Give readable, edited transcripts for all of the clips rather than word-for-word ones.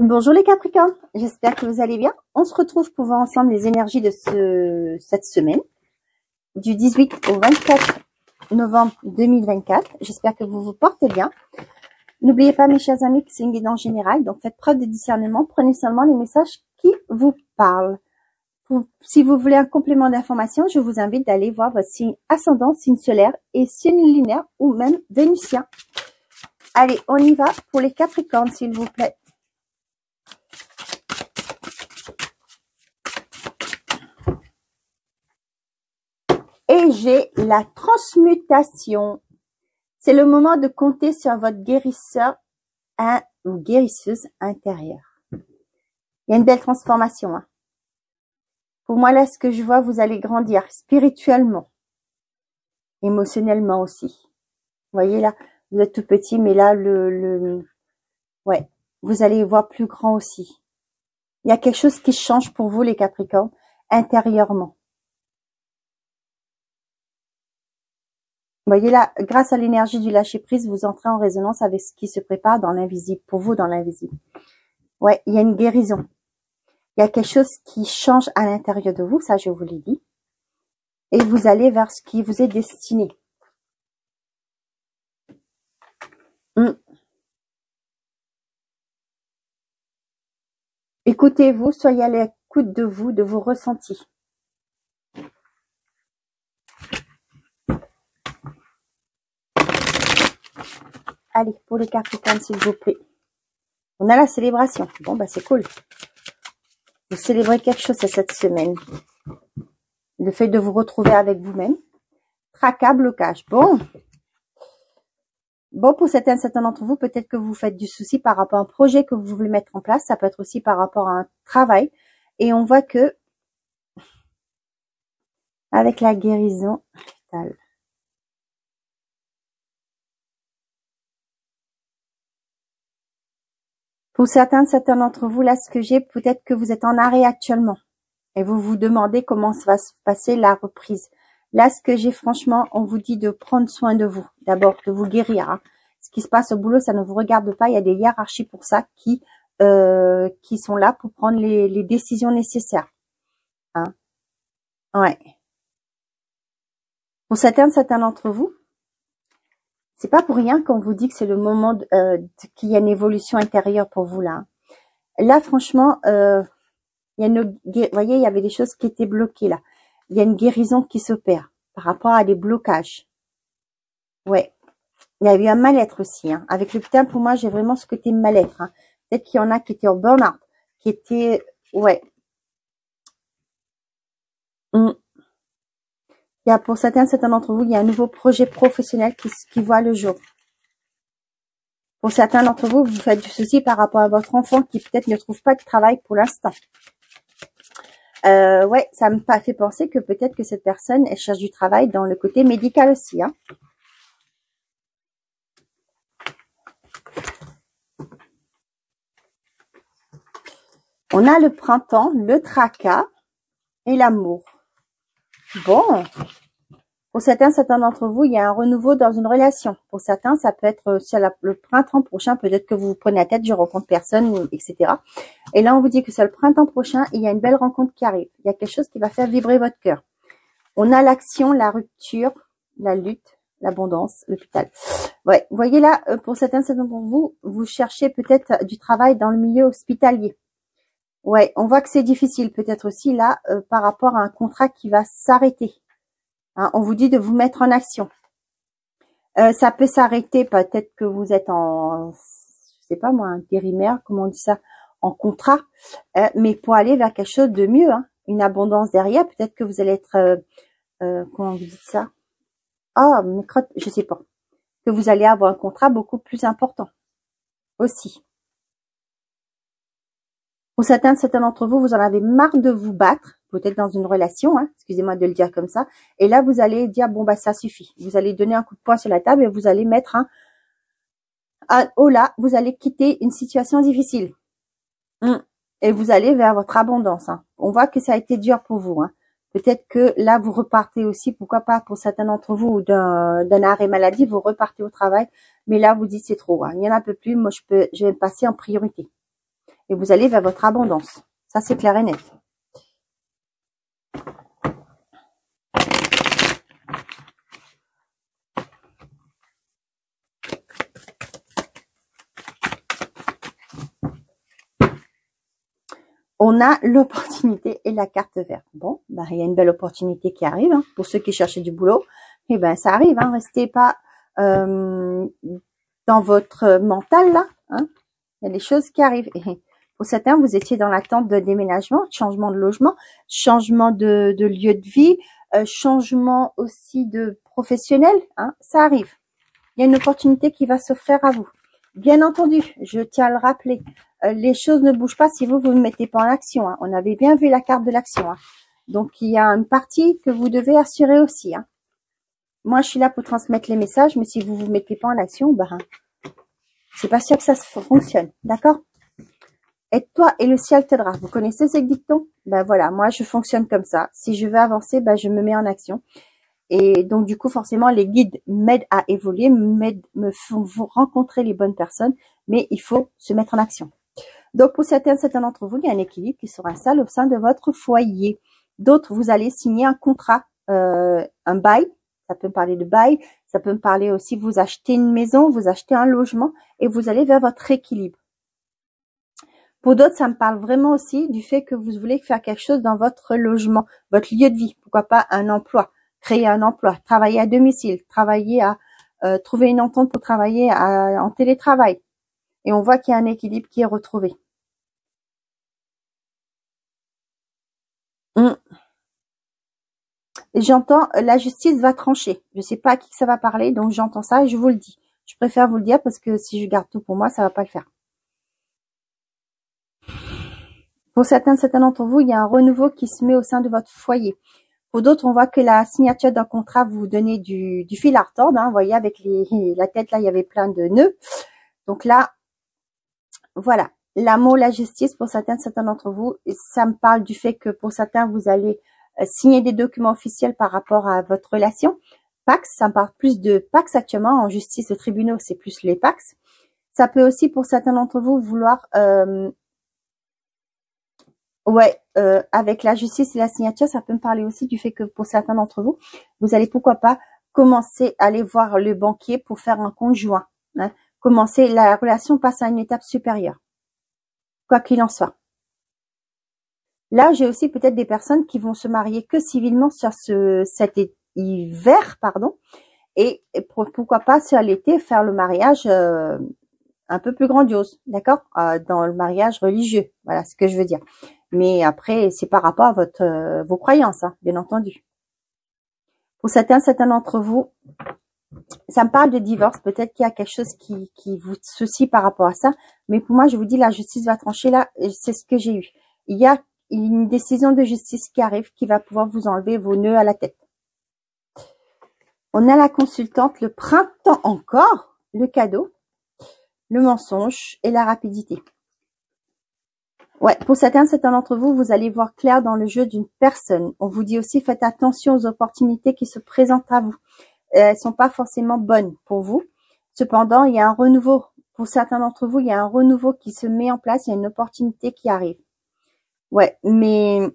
Bonjour les Capricornes, j'espère que vous allez bien. On se retrouve pour voir ensemble les énergies de cette semaine, du 18 au 24 novembre 2024. J'espère que vous vous portez bien. N'oubliez pas mes chers amis que c'est une guidance générale, donc faites preuve de discernement. Prenez seulement les messages qui vous parlent. Si vous voulez un complément d'information, je vous invite d'aller voir votre signe ascendant, signe solaire et signe lunaire ou même vénusien. Allez, on y va pour les Capricornes s'il vous plaît. Et j'ai la transmutation. C'est le moment de compter sur votre guérisseur ou guérisseuse intérieure. Il y a une belle transformation. Hein. Pour moi, là, ce que je vois, vous allez grandir spirituellement, émotionnellement aussi. Vous voyez là, vous êtes tout petit, mais là, ouais, vous allez voir plus grand aussi. Il y a quelque chose qui change pour vous, les Capricornes, intérieurement. Vous voyez là, grâce à l'énergie du lâcher-prise, vous entrez en résonance avec ce qui se prépare dans l'invisible, pour vous dans l'invisible. Ouais, il y a une guérison. Il y a quelque chose qui change à l'intérieur de vous, ça je vous l'ai dit. Et vous allez vers ce qui vous est destiné. Écoutez-vous, soyez à l'écoute de vous, de vos ressentis. Allez, pour les Capricornes, s'il vous plaît. On a la célébration. Bon, bah c'est cool. Vous célébrez quelque chose cette semaine. Le fait de vous retrouver avec vous-même. Tracas, blocage. Bon, pour certains d'entre vous, peut-être que vous faites du souci par rapport à un projet que vous voulez mettre en place. Ça peut être aussi par rapport à un travail. Et on voit que, avec la guérison, pour certains d'entre vous, là, ce que j'ai, peut-être que vous êtes en arrêt actuellement. Et vous vous demandez comment ça va se passer la reprise. Là, ce que j'ai, franchement, on vous dit de prendre soin de vous. D'abord, de vous guérir. Hein. Ce qui se passe au boulot, ça ne vous regarde pas. Il y a des hiérarchies pour ça qui sont là pour prendre les décisions nécessaires. Hein. Ouais. Pour certains d'entre vous, c'est pas pour rien qu'on vous dit que c'est le moment qu'il y a une évolution intérieure pour vous là. Là, franchement, il y a vous voyez, il y avait des choses qui étaient bloquées là. Il y a une guérison qui s'opère par rapport à des blocages. Ouais. Il y a eu un mal-être aussi. Hein. Avec le putain, pour moi, j'ai vraiment ce côté mal-être. Hein. Peut-être qu'il y en a qui étaient en burn-out, qui étaient... Ouais. Il y a pour certains d'entre vous, il y a un nouveau projet professionnel qui voit le jour. Pour certains d'entre vous, vous faites du souci par rapport à votre enfant qui peut-être ne trouve pas de travail pour l'instant. Ouais, ça me fait penser que peut-être que cette personne, elle cherche du travail dans le côté médical aussi. Hein. On a le printemps, le tracas et l'amour. Bon, pour certains d'entre vous, il y a un renouveau dans une relation. Pour certains, ça peut être le printemps prochain, peut-être que vous vous prenez la tête, je rencontre personne, etc. Et là, on vous dit que c'est le printemps prochain, il y a une belle rencontre qui arrive. Il y a quelque chose qui va faire vibrer votre cœur. On a l'action, la rupture, la lutte, l'abondance, l'hôpital. Ouais, vous voyez là, pour certains d'entre vous, vous cherchez peut-être du travail dans le milieu hospitalier. Ouais, on voit que c'est difficile peut-être aussi là par rapport à un contrat qui va s'arrêter. Hein, on vous dit de vous mettre en action. Ça peut s'arrêter, peut-être que vous êtes en, je sais pas moi, intérimaire, comment on dit ça, en contrat, mais pour aller vers quelque chose de mieux, hein, une abondance derrière, peut-être que vous allez être, comment vous dites ça? Ah, je sais pas. Que vous allez avoir un contrat beaucoup plus important aussi. Pour certains d'entre vous, vous en avez marre de vous battre, peut-être dans une relation, hein, excusez-moi de le dire comme ça. Et là, vous allez dire, bon, bah ça suffit. Vous allez donner un coup de poing sur la table et vous allez mettre oh là, vous allez quitter une situation difficile. Et vous allez vers votre abondance. Hein. On voit que ça a été dur pour vous. Hein. Peut-être que là, vous repartez aussi, pourquoi pas pour certains d'entre vous, d'un arrêt maladie, vous repartez au travail. Mais là, vous dites, c'est trop. Hein. Il y en a un peu plus, moi, je vais me passer en priorité. et vous allez vers votre abondance. Ça, c'est clair et net. On a l'opportunité et la carte verte. Bon, bah, il y a une belle opportunité qui arrive. Hein, pour ceux qui cherchaient du boulot, et ben ça arrive. Hein, restez pas dans votre mental là. Hein, il y a des choses qui arrivent. Et pour certains, vous étiez dans l'attente de déménagement, changement de logement, changement de lieu de vie, changement aussi de professionnel. Hein, ça arrive. Il y a une opportunité qui va s'offrir à vous. Bien entendu, je tiens à le rappeler, les choses ne bougent pas si vous ne mettez pas en action. Hein. On avait bien vu la carte de l'action. Hein. Donc, il y a une partie que vous devez assurer aussi. Hein. Moi, je suis là pour transmettre les messages, mais si vous ne vous mettez pas en action, ben, c'est pas sûr que ça fonctionne. D'accord? Aide-toi et le ciel t'aidera. Vous connaissez ces dictons? Ben voilà, moi, je fonctionne comme ça. Si je veux avancer, ben, je me mets en action. Et donc, du coup, forcément, les guides m'aident à évoluer, me font rencontrer les bonnes personnes, mais il faut se mettre en action. Donc, pour certains d'entre vous, il y a un équilibre qui sera installé au sein de votre foyer. D'autres, vous allez signer un contrat, un bail. Ça peut me parler de bail. Ça peut me parler aussi, vous achetez une maison, vous achetez un logement et vous allez vers votre équilibre. Pour d'autres, ça me parle vraiment aussi du fait que vous voulez faire quelque chose dans votre logement, votre lieu de vie. Pourquoi pas un emploi, créer un emploi, travailler à domicile, travailler à trouver une entente pour travailler en télétravail. Et on voit qu'il y a un équilibre qui est retrouvé. Et j'entends la justice va trancher. Je sais pas à qui ça va parler, donc j'entends ça et je vous le dis. Je préfère vous le dire parce que si je garde tout pour moi, ça va pas le faire. Pour certains d'entre vous, il y a un renouveau qui se met au sein de votre foyer. Pour d'autres, on voit que la signature d'un contrat vous donnez du fil à retordre. Hein, vous voyez, avec la tête, là, il y avait plein de nœuds. Donc là, voilà. L'amour, la justice, pour certains d'entre vous, ça me parle du fait que pour certains, vous allez signer des documents officiels par rapport à votre relation. Pax, ça me parle plus de Pax actuellement. En justice, le tribunal, c'est plus les Pax. Ça peut aussi, pour certains d'entre vous, vouloir... avec la justice et la signature, ça peut me parler aussi du fait que pour certains d'entre vous, vous allez pourquoi pas commencer à aller voir le banquier pour faire un conjoint. Hein. Commencer, la relation passe à une étape supérieure. Quoi qu'il en soit. Là, j'ai aussi peut-être des personnes qui vont se marier que civilement sur cet hiver, pardon, et pourquoi pas sur l'été faire le mariage un peu plus grandiose, d'accord, dans le mariage religieux. Voilà ce que je veux dire. Mais après, c'est par rapport à vos croyances, hein, bien entendu. Pour certains d'entre vous, ça me parle de divorce. Peut-être qu'il y a quelque chose qui vous soucie par rapport à ça. Mais pour moi, je vous dis, la justice va trancher là. C'est ce que j'ai eu. Il y a une décision de justice qui arrive qui va pouvoir vous enlever vos nœuds à la tête. On a la consultante, le printemps encore, le cadeau, le mensonge et la rapidité. Ouais, pour certains d'entre vous, vous allez voir clair dans le jeu d'une personne. On vous dit aussi, faites attention aux opportunités qui se présentent à vous. Elles sont pas forcément bonnes pour vous. Cependant, il y a un renouveau. Pour certains d'entre vous, il y a un renouveau qui se met en place. Il y a une opportunité qui arrive. Ouais, mais...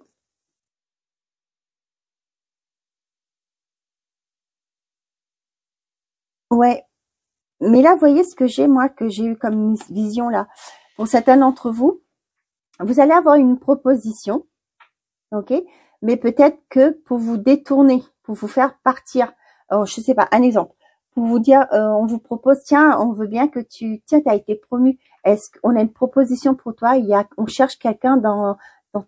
Ouais. Mais là, vous voyez ce que j'ai, moi, que j'ai eu comme vision là. Pour certains d'entre vous, vous allez avoir une proposition. Ok? Mais peut-être que pour vous détourner, pour vous faire partir. Alors, je sais pas, un exemple. Pour vous dire, on vous propose, tiens, on veut bien que tiens, t'as été promu. Est-ce qu'on a une proposition pour toi? On cherche quelqu'un dans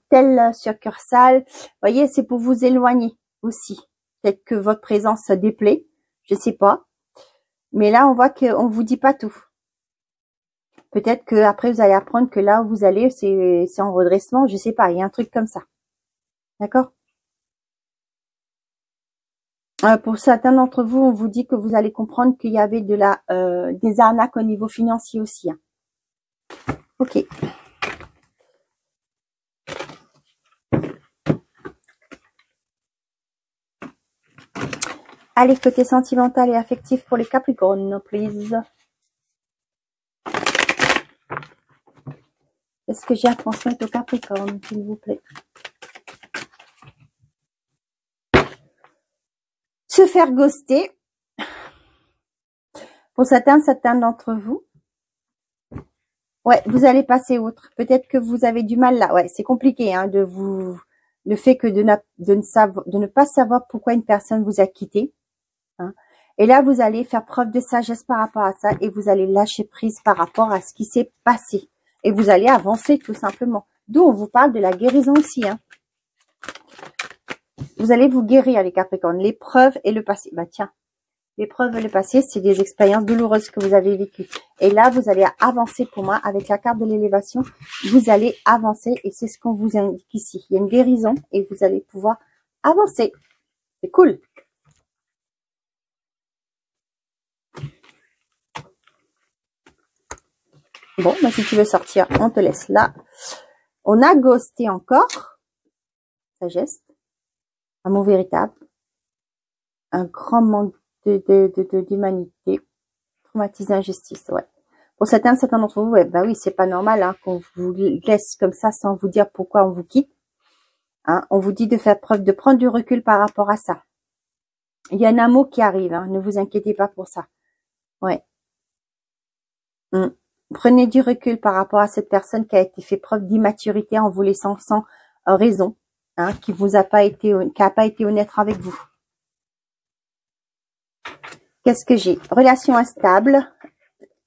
telle succursale. Vous voyez, c'est pour vous éloigner aussi. Peut-être que votre présence se déplaît. Je sais pas. Mais là, on voit qu'on vous dit pas tout. Peut-être que après vous allez apprendre que là où vous allez, c'est en redressement. Je sais pas. Il y a un truc comme ça. D'accord? Pour certains d'entre vous, on vous dit que vous allez comprendre qu'il y avait des arnaques au niveau financier aussi. Hein. Ok. Allez, côté sentimental et affectif pour les Capricornes, please. Qu'est-ce que j'ai à transmettre au Capricorne, s'il vous plaît? Se faire ghoster. Pour certains d'entre vous. Ouais, vous allez passer outre. Peut-être que vous avez du mal là. Ouais, c'est compliqué, hein, le fait que de ne pas savoir pourquoi une personne vous a quitté. Hein. Et là, vous allez faire preuve de sagesse par rapport à ça et vous allez lâcher prise par rapport à ce qui s'est passé. Et vous allez avancer tout simplement. D'où on vous parle de la guérison aussi. Hein. Vous allez vous guérir, les Capricornes. L'épreuve et le passé. Bah tiens, l'épreuve et le passé, c'est des expériences douloureuses que vous avez vécues. Et là, vous allez avancer pour moi avec la carte de l'élévation. Vous allez avancer et c'est ce qu'on vous indique ici. Il y a une guérison et vous allez pouvoir avancer. C'est cool. Bon, bah, si tu veux sortir, on te laisse là. On a ghosté encore. Sagesse. Amour véritable. Un grand manque d'humanité. Traumatisé, injustice, ouais. Pour certains d'entre vous, ouais, bah oui, c'est pas normal hein, qu'on vous laisse comme ça sans vous dire pourquoi on vous quitte. Hein, on vous dit de faire preuve, de prendre du recul par rapport à ça. Il y a un amour qui arrive, hein, ne vous inquiétez pas pour ça. Ouais. Prenez du recul par rapport à cette personne qui a été fait preuve d'immaturité en vous laissant sans raison, hein, qui n'a pas été honnête avec vous. Qu'est-ce que j'ai? Relation instable,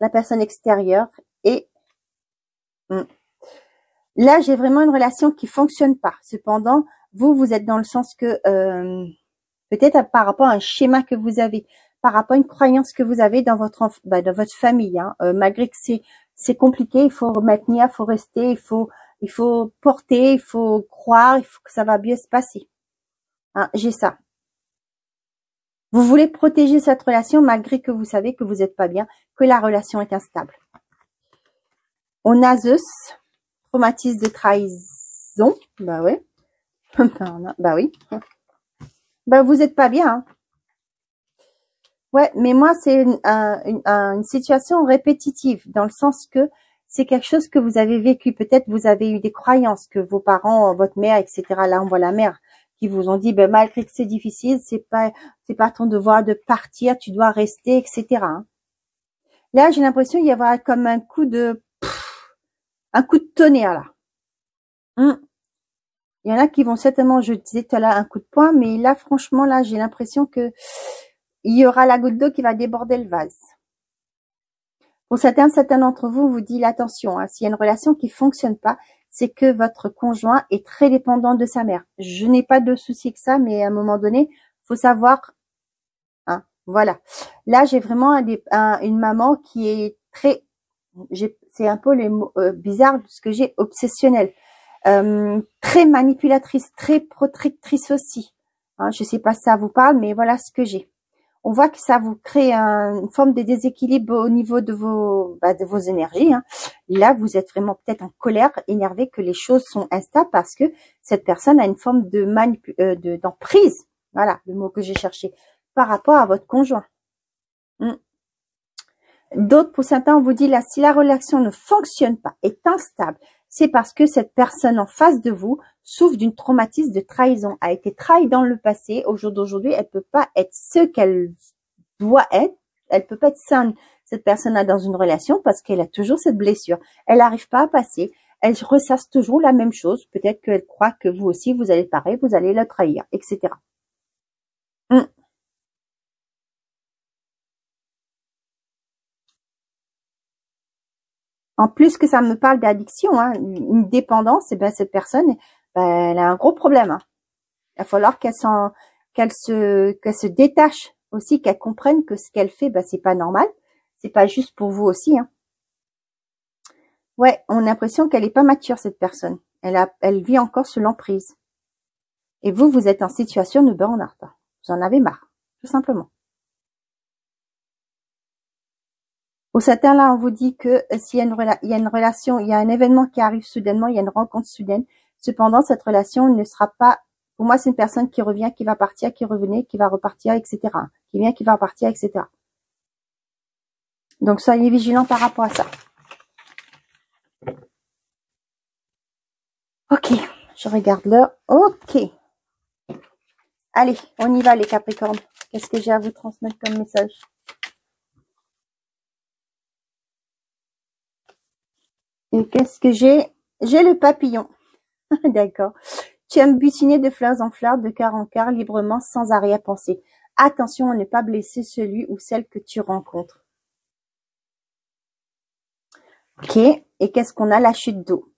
la personne extérieure et là j'ai vraiment une relation qui fonctionne pas. Cependant, vous êtes dans le sens que peut-être par rapport à un schéma que vous avez, par rapport à une croyance que vous avez dans votre famille, hein, malgré que c'est compliqué, il faut maintenir, il faut rester, il faut porter, il faut croire, il faut que ça va bien se passer. Hein, j'ai ça. Vous voulez protéger cette relation malgré que vous savez que vous n'êtes pas bien, que la relation est instable. On a Zeus, traumatisme de trahison. Bah ouais. Bah oui. Bah vous n'êtes pas bien. Hein. Ouais, mais moi c'est une situation répétitive dans le sens que c'est quelque chose que vous avez vécu. Peut-être vous avez eu des croyances que vos parents, votre mère, etc. Là on voit la mère qui vous ont dit, ben malgré que c'est difficile, c'est pas ton devoir de partir, tu dois rester, etc. Hein. Là j'ai l'impression qu'il y avoir comme un coup de tonnerre là. Il y en a qui vont certainement, je disais tout à l'heure, un coup de poing, mais là franchement là j'ai l'impression que il y aura la goutte d'eau qui va déborder le vase. Pour certains d'entre vous, vous dit attention, hein, s'il y a une relation qui fonctionne pas, c'est que votre conjoint est très dépendant de sa mère. Je n'ai pas de souci que ça, mais à un moment donné, faut savoir, hein, voilà. Là, j'ai vraiment une maman qui est très, c'est un peu les mots bizarres de ce que j'ai, obsessionnel, très manipulatrice, très protectrice aussi. Hein, je sais pas si ça vous parle, mais voilà ce que j'ai. On voit que ça vous crée une forme de déséquilibre au niveau de vos énergies. Hein. Là, vous êtes vraiment peut-être en colère, énervé que les choses sont instables parce que cette personne a une forme de d'emprise. Voilà, le mot que j'ai cherché par rapport à votre conjoint. D'autres, pour certains, on vous dit là, si la relation ne fonctionne pas, est instable, c'est parce que cette personne en face de vous souffre d'une traumatisme de trahison, a été trahie dans le passé. Au jour d'aujourd'hui, elle peut pas être ce qu'elle doit être. Elle peut pas être saine, cette personne-là, dans une relation parce qu'elle a toujours cette blessure. Elle n'arrive pas à passer. Elle ressasse toujours la même chose. Peut-être qu'elle croit que vous aussi, vous allez pareil, vous allez la trahir, etc. En plus que ça me parle d'addiction, hein, une dépendance, et ben cette personne, ben, elle a un gros problème. Hein. Il va falloir qu'elle se détache aussi, qu'elle comprenne que ce qu'elle fait, ben c'est pas normal, c'est pas juste pour vous aussi. Hein. Ouais, on a l'impression qu'elle est pas mature cette personne. Elle vit encore sous l'emprise. Et vous êtes en situation de burn-out. Hein. Vous en avez marre, tout simplement. Au certains, là, on vous dit que s'il y a une relation, il y a un événement qui arrive soudainement, il y a une rencontre soudaine. Cependant, cette relation ne sera pas, pour moi, c'est une personne qui revient, qui va partir, qui revenait, qui va repartir, etc. Qui vient, qui va repartir, etc. Donc, soyez vigilants par rapport à ça. Je regarde l'heure. Ok. Allez, on y va les Capricornes. Qu'est-ce que j'ai à vous transmettre comme message? Et qu'est-ce que j'ai? J'ai le papillon. D'accord. Tu aimes butiner de fleurs en fleurs, de cœur en cœur, librement, sans arrière-pensée. Attention à ne pas blesser celui ou celle que tu rencontres. Ok. Et qu'est-ce qu'on a? La chute d'eau.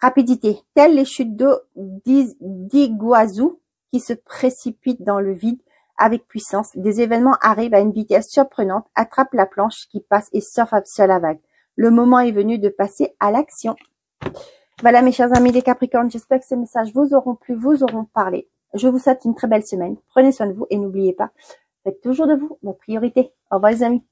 Rapidité. Telles les chutes d'eau d'Iguazu qui se précipitent dans le vide avec puissance. Des événements arrivent à une vitesse surprenante. Attrape la planche qui passe et surfe sur la vague. Le moment est venu de passer à l'action. Voilà mes chers amis des Capricornes, j'espère que ces messages vous auront plu, vous auront parlé. Je vous souhaite une très belle semaine. Prenez soin de vous et n'oubliez pas, faites toujours de vous votre priorité. Au revoir les amis.